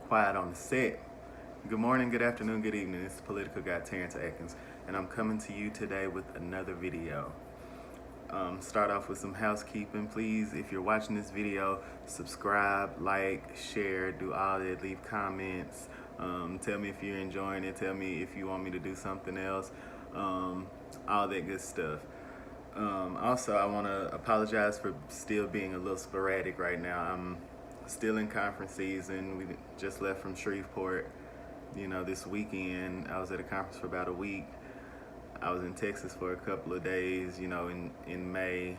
quiet on the set. Good morning, good afternoon, good evening. It's the political guy Terrence Atkins, and I'm coming to you today with another video. Start off with some housekeeping. Please, if you're watching this video, subscribe, like, share, do all that, leave comments. Tell me if you're enjoying it. Tell me if you want me to do something else. All that good stuff. Also, I want to apologize for still being a little sporadic right now. I'm still in conference season. We just left from Shreveport, this weekend. I was at a conference for about a week. I was in Texas for a couple of days, in May,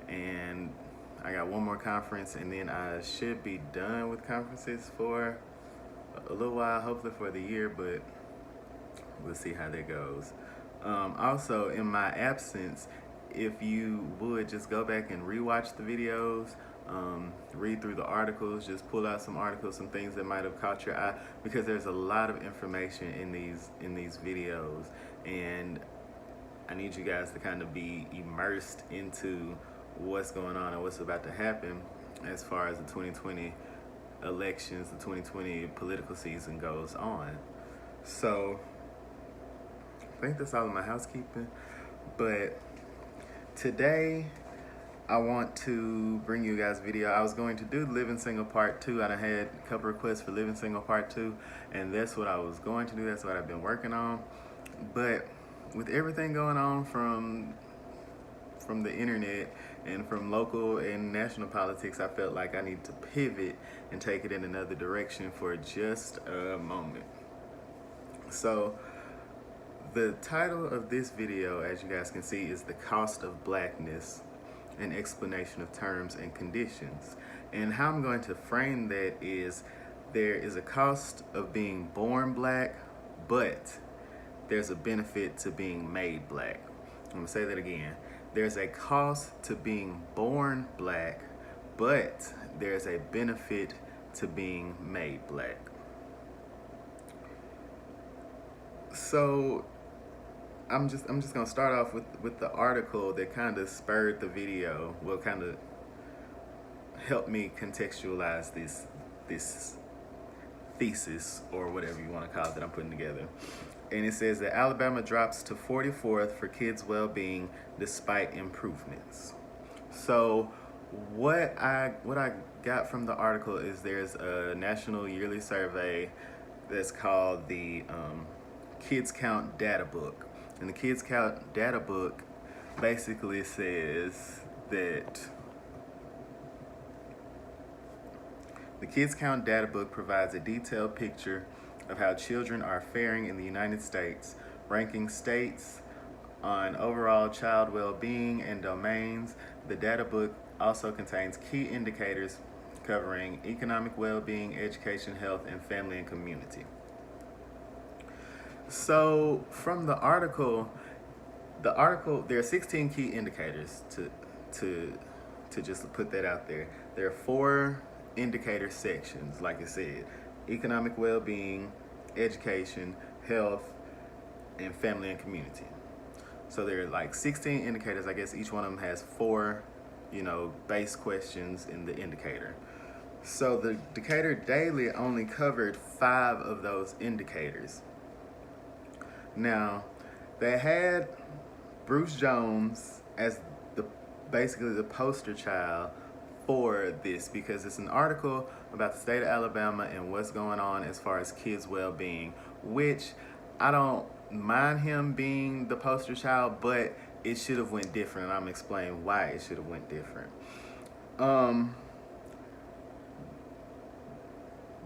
and I got one more conference, and then I should be done with conferences for a little while, hopefully for the year, but we'll see how that goes. Also, in my absence, if you would just go back and rewatch the videos, read through the articles, just pull out some articles, some things that might have caught your eye, because there's a lot of information in these videos, and I need you guys to kind of be immersed into what's going on and what's about to happen as far as the 2020 elections, the 2020 political season goes on. So I think that's all of my housekeeping, but today I want to bring you guys a video. I was going to do Living Single Part 2. I had a couple requests for Living Single Part 2, and that's what I was going to do. That's what I've been working on. But with everything going on from the internet and from local and national politics, I felt like I need to pivot and take it in another direction for just a moment. So the title of this video, as you guys can see, is The Cost of Blackness, an explanation of terms and conditions. And how I'm going to frame that is, there is a cost of being born black, but there's a benefit to being made black. I'm gonna say that again. There's a cost to being born black, but there's a benefit to being made black. So I'm just gonna start off with the article that kind of spurred the video. Will kind of help me contextualize this thesis, or whatever you want to call it, that I'm putting together. And it says that Alabama drops to 44th for kids' well-being despite improvements. So what I got from the article is there's a national yearly survey that's called the Kids Count Data Book. And the Kids Count Data Book basically says that the Kids Count Data Book provides a detailed picture of how children are faring in the United States, ranking states on overall child well-being and domains. The data book also contains key indicators covering economic well-being, education, health, and family and community. So from the article, there are 16 key indicators to just put that out there. There are 4 indicator sections, like I said: economic well-being, education, health, and family and community. So there are like 16 indicators. I guess each one of them has 4, base questions in the indicator. So the Decatur Daily only covered 5 of those indicators. Now, they had Bruce Jones as basically the poster child for this, because it's an article about the state of Alabama and what's going on as far as kids' well-being, which I don't mind him being the poster child, but it should have went different, and I'm explaining why it should have went different.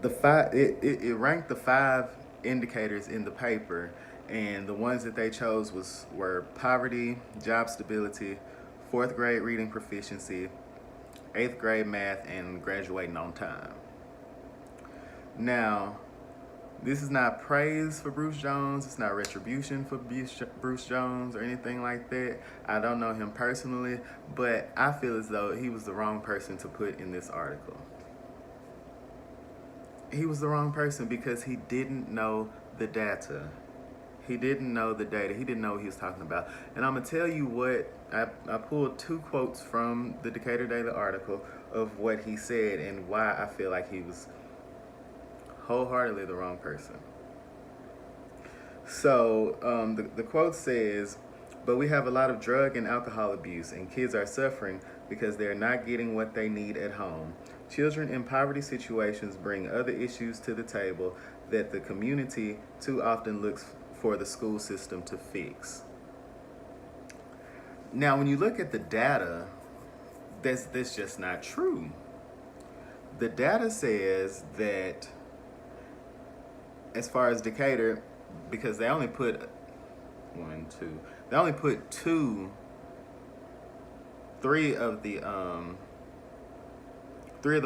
It ranked the 5 indicators in the paper, and the ones that they chose were poverty, job stability, 4th grade reading proficiency, 8th grade math, and graduating on time. Now, this is not praise for Bruce Jones. It's not retribution for Bruce Jones or anything like that. I don't know him personally, but I feel as though he was the wrong person to put in this article. He was the wrong person because he didn't know the data. He didn't know the data. He didn't know what he was talking about. And I'm going to tell you what, I pulled 2 quotes from the Decatur Daily article of what he said and why I feel like he was wholeheartedly the wrong person. So the quote says, but we have a lot of drug and alcohol abuse, and kids are suffering because they're not getting what they need at home. Children in poverty situations bring other issues to the table that the community too often looks for the school system to fix. Now, when you look at the data, that's just not true. The data says that as far as Decatur, because they only put three of the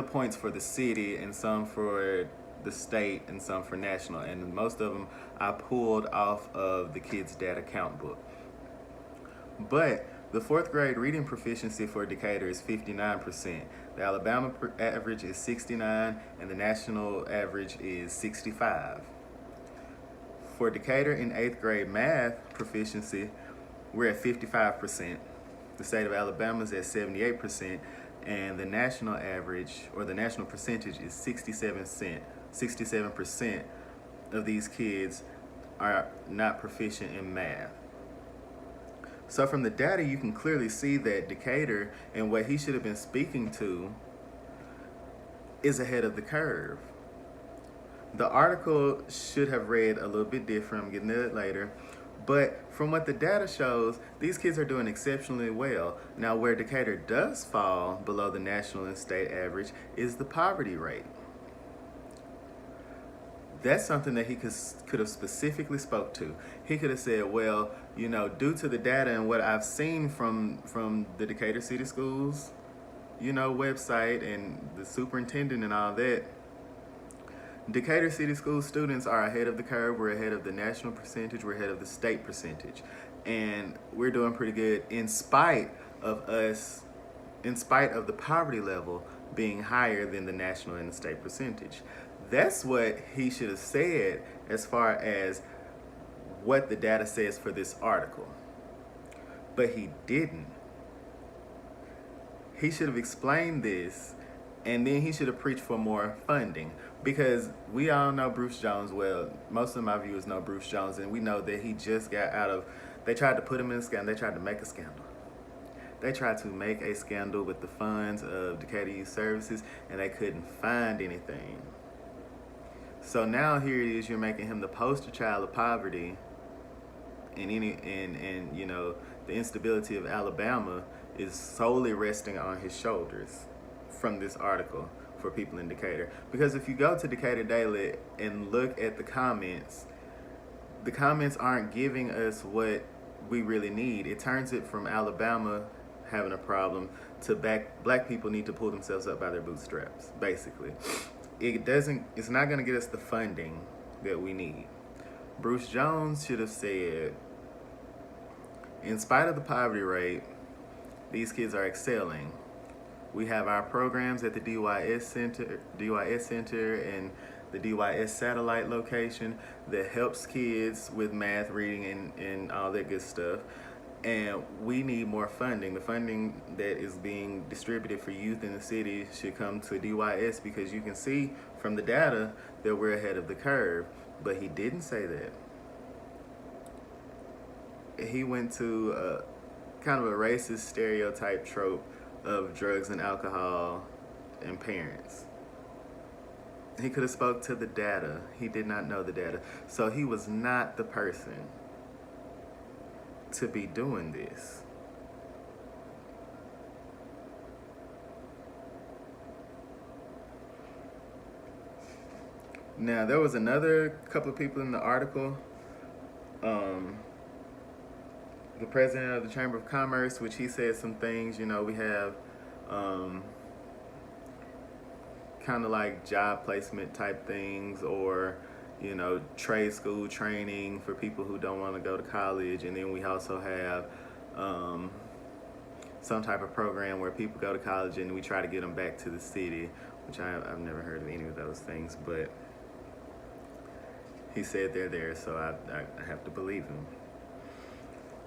points for the city and some for the state and some for national, and most of them I pulled off of the kids' data count book. But the 4th grade reading proficiency for Decatur is 59%. The Alabama average is 69, and the national average is 65. For Decatur in 8th grade math proficiency, we're at 55%. The state of Alabama is at 78%, and the national average, or the national percentage, is 67% of these kids are not proficient in math. So from the data, you can clearly see that Decatur and what he should have been speaking to is ahead of the curve. The article should have read a little bit different. I'm getting to it later. But from what the data shows, these kids are doing exceptionally well. Now, where Decatur does fall below the national and state average is the poverty rate. That's something that he could have specifically spoke to. He could have said, well, you know, due to the data and what I've seen from the Decatur City Schools, you know, website and the superintendent and all that, Decatur City School students are ahead of the curve. We're ahead of the national percentage. We're ahead of the state percentage. And we're doing pretty good in spite of the poverty level being higher than the national and the state percentage. That's what he should have said as far as what the data says for this article. But he didn't. He should have explained this, and then he should have preached for more funding, because we all know Bruce Jones well. Most of my viewers know Bruce Jones, and we know that he just got out of, they tried to put him in a scandal. They tried to make a scandal. They tried to make a scandal with the funds of Decatur Youth Services, and they couldn't find anything. So now here it is, you're making him the poster child of poverty, and you know, the instability of Alabama is solely resting on his shoulders from this article for people in Decatur. Because if you go to Decatur Daily and look at the comments aren't giving us what we really need. It turns it from Alabama having a problem to black people need to pull themselves up by their bootstraps, basically. It's not gonna get us the funding that we need. Bruce Jones should have said, in spite of the poverty rate, these kids are excelling. We have our programs at the DYS Center and the DYS satellite location that helps kids with math, reading, and all that good stuff. And we need more funding. The funding that is being distributed for youth in the city should come to DYS, because you can see from the data that we're ahead of the curve. But he didn't say that. He went to kind of a racist stereotype trope of drugs and alcohol and parents. He could have spoke to the data. He did not know the data. So he was not the person to be doing this. Now, there was another couple of people in the article. The president of the Chamber of Commerce, which he said some things, you know, we have kind of like job placement type things, or, you know, trade school training for people who don't want to go to college. And then we also have some type of program where people go to college and we try to get them back to the city, which I've never heard of any of those things, but he said they're there, so I have to believe him.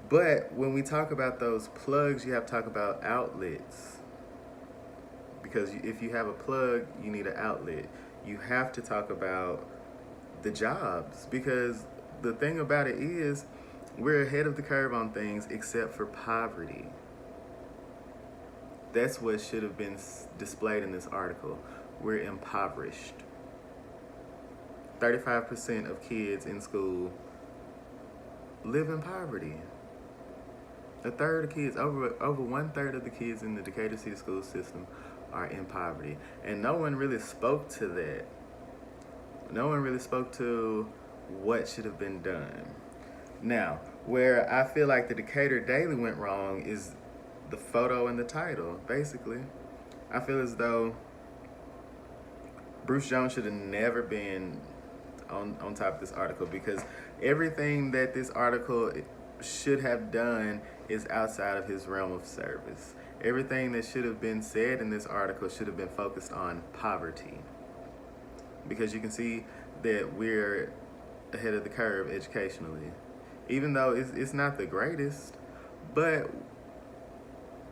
But when we talk about those plugs, you have to talk about outlets. Because if you have a plug, you need an outlet. you have to talk about the jobs, because the thing about it is we're ahead of the curve on things except for poverty. That's what should have been displayed in this article. We're impoverished. 35% of kids in school live in poverty. A third of kids, over 1/3 of the kids in the Decatur City school system are in poverty. And no one really spoke to that. No one really spoke to what should have been done. Now, where I feel like the Decatur Daily went wrong is the photo and the title, basically. I feel as though Bruce Jones should have never been on top of this article, because everything that this article should have done is outside of his realm of service. Everything that should have been said in this article should have been focused on poverty, because you can see that we're ahead of the curve educationally, even though it's not the greatest, but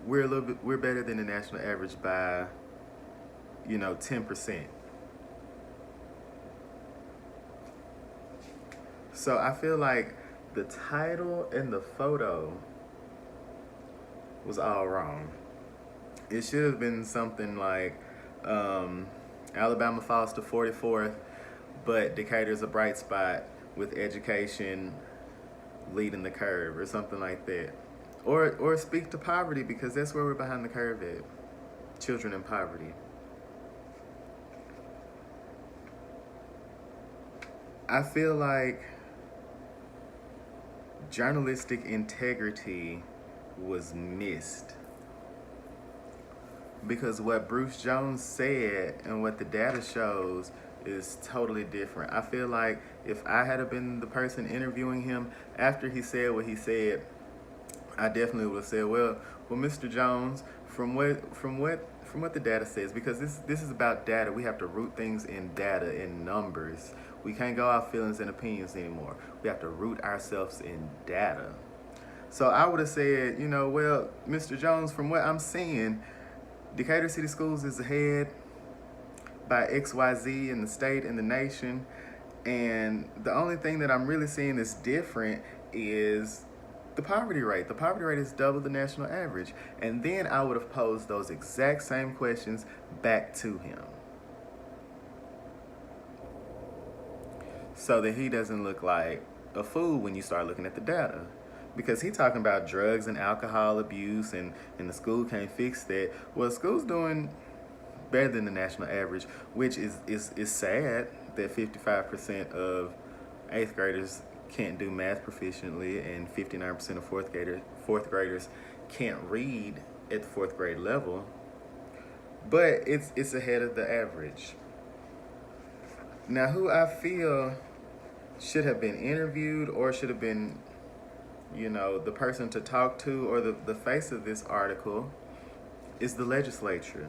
we're better than the national average by 10%. So I feel like the title and the photo was all wrong. It should have been something like Alabama falls to 44th, but Decatur's a bright spot with education leading the curve, or something like that. Or speak to poverty, because that's where we're behind the curve at. Children in poverty. I feel like journalistic integrity was missed, because what Bruce Jones said and what the data shows is totally different. I feel like if I had been the person interviewing him after he said what he said, I definitely would have said, well, Mr. Jones, from what the data says, because this is about data. We have to root things in data, in numbers. We can't go off feelings and opinions anymore. We have to root ourselves in data. So I would have said, well, Mr. Jones, from what I'm seeing, Decatur City Schools is ahead by XYZ in the state and the nation. And the only thing that I'm really seeing that's different is the poverty rate. The poverty rate is double the national average. And then I would have posed those exact same questions back to him, so that he doesn't look like a fool when you start looking at the data. Because he talking about drugs and alcohol abuse and the school can't fix that. Well, school's doing better than the national average, which is sad that 55% of 8th graders can't do math proficiently and 59% of fourth graders can't read at the 4th grade level. But it's ahead of the average. Now, who I feel should have been interviewed, or should have been, the person to talk to, or the face of this article, is the legislature.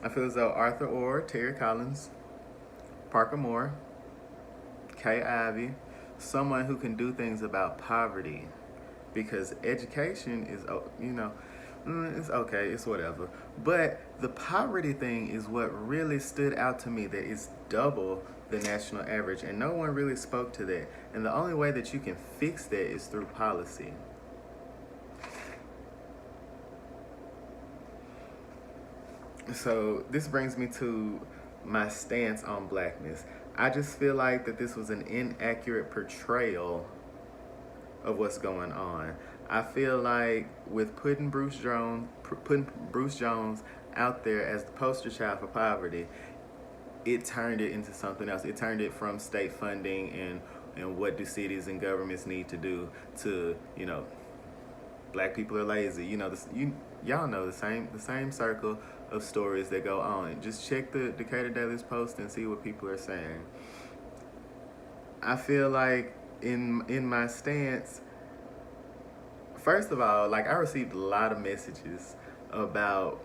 I feel as though Arthur Orr, Terry Collins, Parker Moore, Kay Ivey, someone who can do things about poverty, because education is, it's okay, it's whatever. But the poverty thing is what really stood out to me, that is double the national average, and no one really spoke to that. And the only way that you can fix that is through policy. So this brings me to my stance on blackness. I just feel like that this was an inaccurate portrayal of what's going on. I feel like with putting Bruce Jones out there as the poster child for poverty, it turned it into something else. It turned it from state funding and what do cities and governments need to do to, black people are lazy. Y'all know the same circle of stories that go on. Just check the Decatur Daily's post and see what people are saying. I feel like in my stance, first of all, like, I received a lot of messages about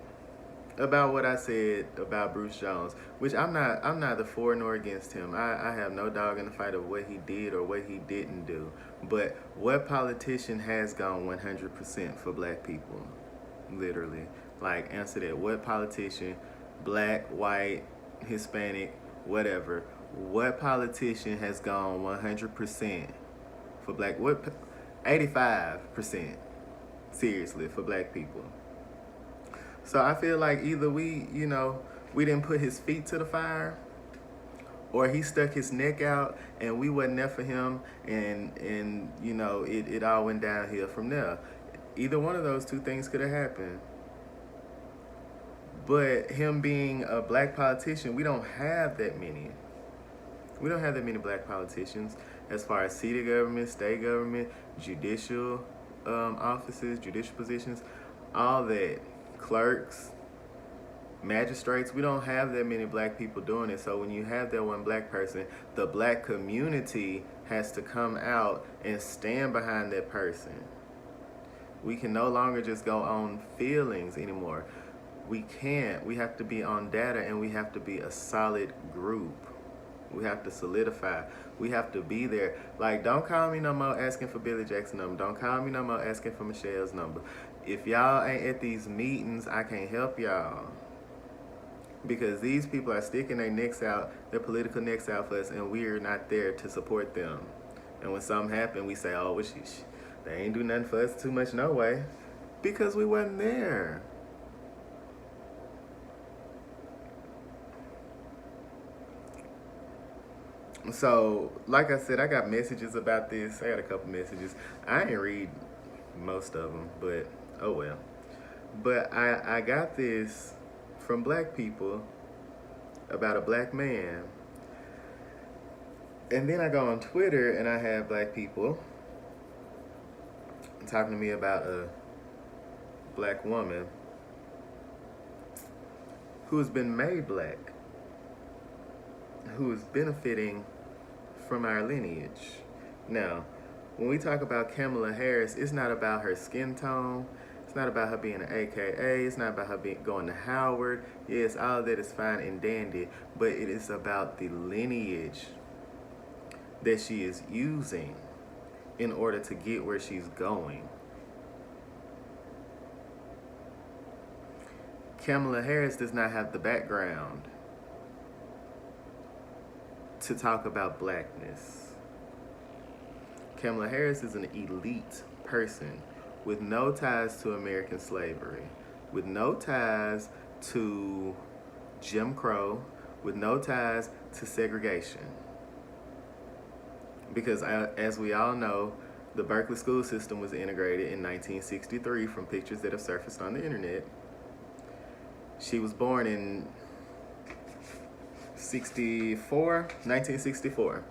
what I said about Bruce Jones, which I'm neither for nor against him. I have no dog in the fight of what he did or what he didn't do. But what politician has gone 100% for black people? Literally. Like, answer that. What politician, black, white, Hispanic, whatever. What politician has gone 100% for black? What 85% seriously for black people? So I feel like either we didn't put his feet to the fire, or he stuck his neck out and we wasn't there for him, and it all went downhill from there. Either one of those two things could have happened. But him being a black politician, we don't have that many. We don't have that many black politicians as far as city government, state government, judicial offices, judicial positions, all that, clerks, magistrates. We don't have that many black people doing it. So when you have that one black person, the black community has to come out and stand behind that person. We can no longer just go on feelings anymore. We can't. We have to be on data, and we have to be a solid group. We have to solidify. We have to be there. Like, don't call me no more asking for Billy Jackson's number. Don't call me no more asking for Michelle's number. If y'all ain't at these meetings, I can't help y'all. Because these people are sticking their necks out, their political necks out for us, and we're not there to support them. And when something happens, we say, oh, well, they ain't do nothing for us too much no way. Because we wasn't there. So, like I said, I got messages about this. I got a couple messages. I ain't read most of them, but oh well. But I got this from black people about a black man. And then I go on Twitter and I have black people talking to me about a black woman who has been made black, who is benefiting from our lineage. Now, when we talk about Kamala Harris, it's not about her skin tone. It's not about her being an AKA. It's not about her going to Howard. Yes, all of that is fine and dandy, but it is about the lineage that she is using in order to get where she's going. Kamala Harris does not have the background to talk about blackness. Kamala Harris is an elite person with no ties to American slavery, with no ties to Jim Crow, with no ties to segregation. Because as we all know, the Berkeley school system was integrated in 1963 from pictures that have surfaced on the internet. She was born in 1964.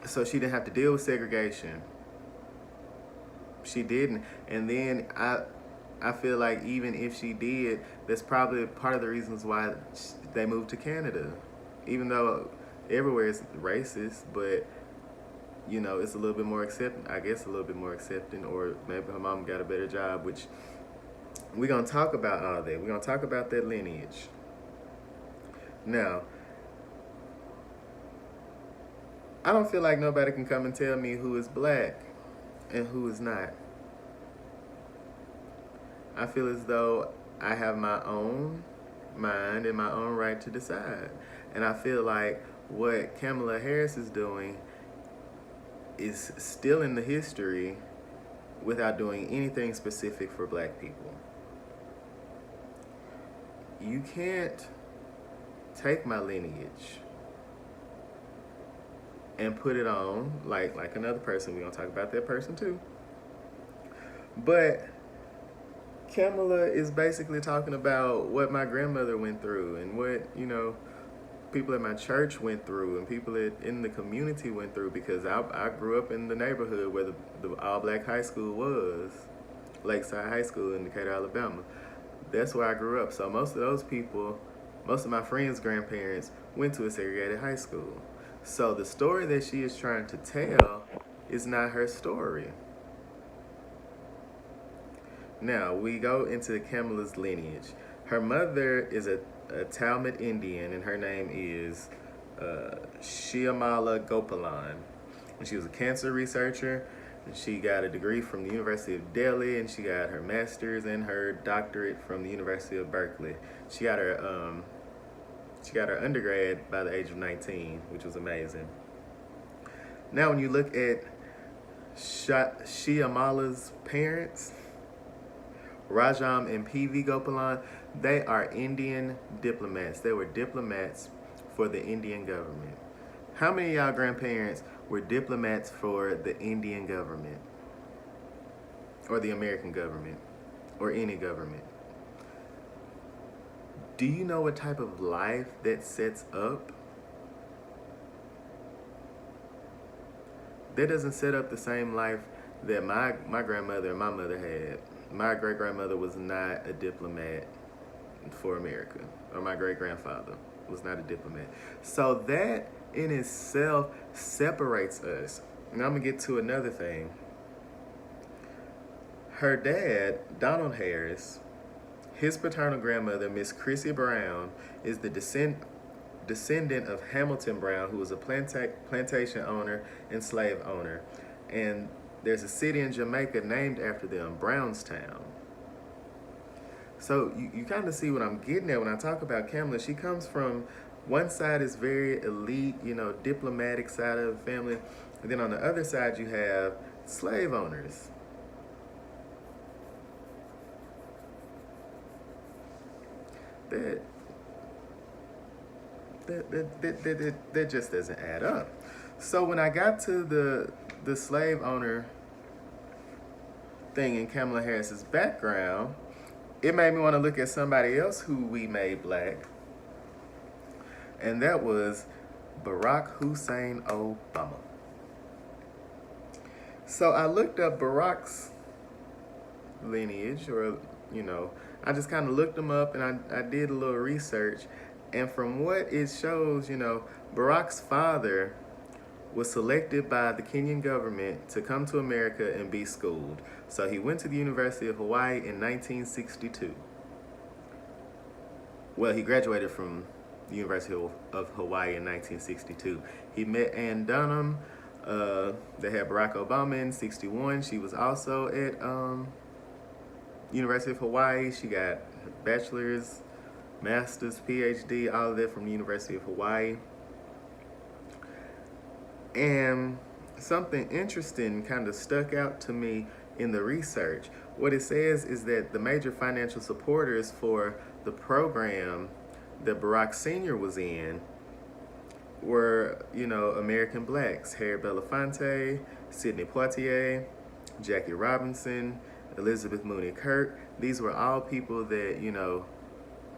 So she didn't have to deal with segregation. She didn't. And then I feel like even if she did, that's probably part of the reasons why they moved to Canada. Even though everywhere is racist, but it's a little bit more accepting. I guess a little bit more accepting, or maybe her mom got a better job, which we're going to talk about all that. We're going to talk about that lineage. Now, I don't feel like nobody can come and tell me who is black and who is not. I feel as though I have my own mind and my own right to decide. And I feel like what Kamala Harris is doing is still in the history without doing anything specific for black people. You can't take my lineage and put it on like another person. We're going to talk about that person too. But Kamala is basically talking about what my grandmother went through and what, people at my church went through and people in the community went through, because I grew up in the neighborhood where the all-black high school was, Lakeside High School in Decatur, Alabama. That's where I grew up. So most of those people, most of my friends' grandparents went to a segregated high school. So the story that she is trying to tell is not her story. Now, we go into Kamala's lineage. Her mother is a Talmud Indian, and her name is Shyamala Gopalan. And she was a cancer researcher, and she got a degree from the University of Delhi, and she got her master's and her doctorate from the University of Berkeley. She got her She got her undergrad by the age of 19, which was amazing. Now, when you look at Shyamala's parents, Rajam and P.V. Gopalan, they are Indian diplomats. They were diplomats for the Indian government. How many of y'all grandparents were diplomats for the Indian government? Or the American government? Or any government? Do you know what type of life that sets up? That doesn't set up the same life that my grandmother and my mother had. My great-grandmother was not a diplomat for America, or my great-grandfather was not a diplomat. So that in itself separates us. And I'm gonna get to another thing. Her dad, Donald Harris, his paternal grandmother, Miss Chrissy Brown, is the descendant of Hamilton Brown, who was a plantation owner and slave owner. And there's a city in Jamaica named after them, Brownstown. So you kind of see what I'm getting at when I talk about Kamala. She comes from, one side is very elite, diplomatic side of the family. And then on the other side, you have slave owners. That just doesn't add up. So when I got to the slave owner thing in Kamala Harris's background, it made me want to look at somebody else who we made black, and that was Barack Hussein Obama. So I looked up Barack's lineage, or I just kind of looked him up, and I did a little research. And from what it shows, Barack's father was selected by the Kenyan government to come to America and be schooled. So he went to the University of Hawaii in 1962. Well, he graduated from the University of Hawaii in 1962. He met Ann Dunham. They had Barack Obama in 61. She was also at University of Hawaii. She got bachelor's, master's, PhD, all of that from the University of Hawaii. And something interesting kind of stuck out to me in the research. What it says is that the major financial supporters for the program that Barack Sr. was in were, American blacks. Harry Belafonte, Sidney Poitier, Jackie Robinson, Elizabeth Mooney Kirk. These were all people that,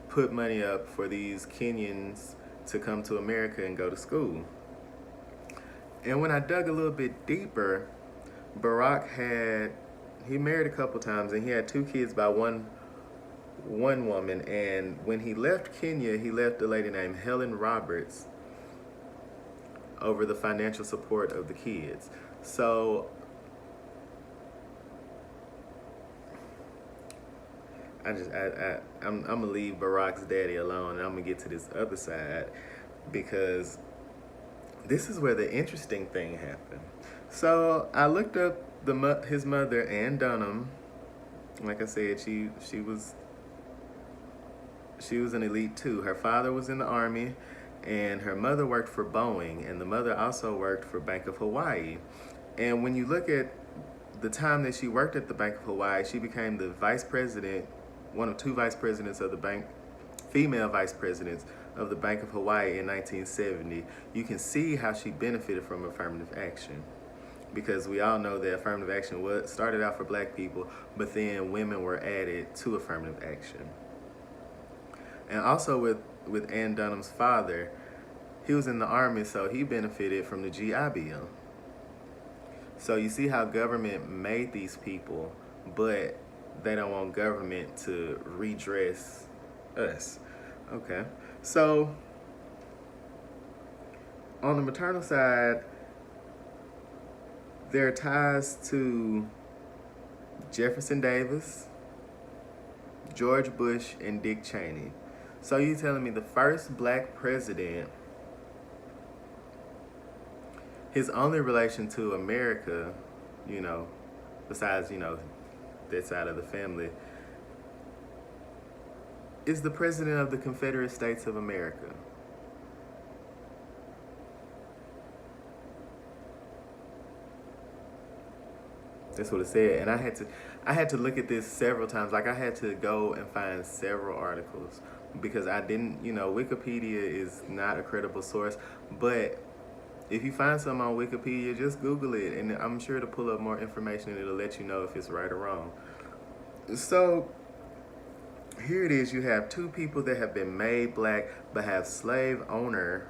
put money up for these Kenyans to come to America and go to school. And when I dug a little bit deeper, Barack he married a couple times, and he had 2 kids by one woman. And when he left Kenya, he left a lady named Helen Roberts over the financial support of the kids. So I'm gonna leave Barack's daddy alone, and I'm gonna get to this other side, because this is where the interesting thing happened. So I looked up his mother, Ann Dunham. Like I said, she was an elite too. Her father was in the Army, and her mother worked for Boeing, and the mother also worked for Bank of Hawaii. And when you look at the time that she worked at the Bank of Hawaii, she became the vice president, one of 2 vice presidents of the bank, female vice presidents of the Bank of Hawaii in 1970. You can see how she benefited from affirmative action, because we all know that affirmative action started out for black people, but then women were added to affirmative action. And also with Ann Dunham's father, he was in the Army, so he benefited from the GI Bill. So you see how government made these people, but they don't want government to redress us. Okay, so on the maternal side, there are ties to Jefferson Davis, George Bush, and Dick Cheney. So you telling me the first black president, his only relation to America, besides, that side of the family, is the president of the Confederate States of America. That's what it said. And I had to look at this several times. Like, I had to go and find several articles because I didn't, Wikipedia is not a credible source. But if you find something on Wikipedia, just Google it, and I'm sure to pull up more information, and it'll let you know if it's right or wrong. So here it is. You have two people that have been made black but have slave owner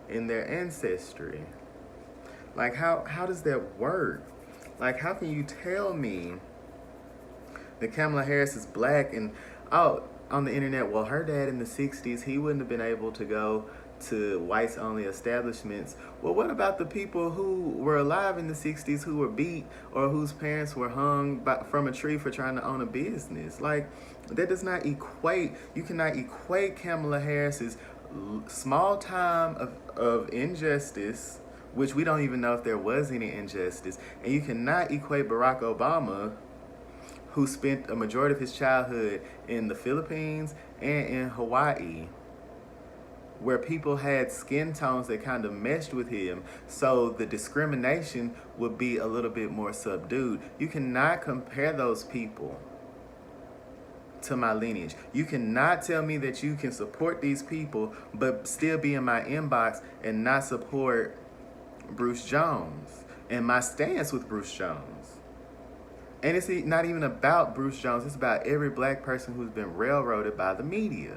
in their ancestry. Like, how does that work? Like, how can you tell me that Kamala Harris is black and on the internet, well, her dad in the 60s, he wouldn't have been able to go to whites only establishments. Well, what about the people who were alive in the 60s who were beat or whose parents were hung from a tree for trying to own a business? Like, that does not equate. You cannot equate Kamala Harris's small time of injustice, which we don't even know if there was any injustice, and you cannot equate Barack Obama, who spent a majority of his childhood in the Philippines and in Hawaii, where people had skin tones that kind of meshed with him, so the discrimination would be a little bit more subdued. You cannot compare those people to my lineage. You cannot tell me that you can support these people but still be in my inbox and not support Bruce Jones and my stance with Bruce Jones. And it's not even about Bruce Jones. It's about every black person who's been railroaded by the media.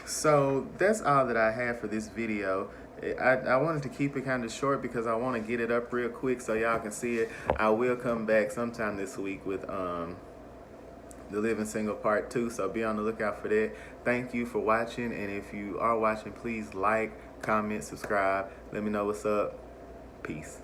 So that's all that I have for this video. I wanted to keep it kind of short because I want to get it up real quick so y'all can see it. I will come back sometime this week with The Living Single Part 2, so be on the lookout for that. Thank you for watching, and if you are watching, please like, comment, subscribe. Let me know what's up. Peace.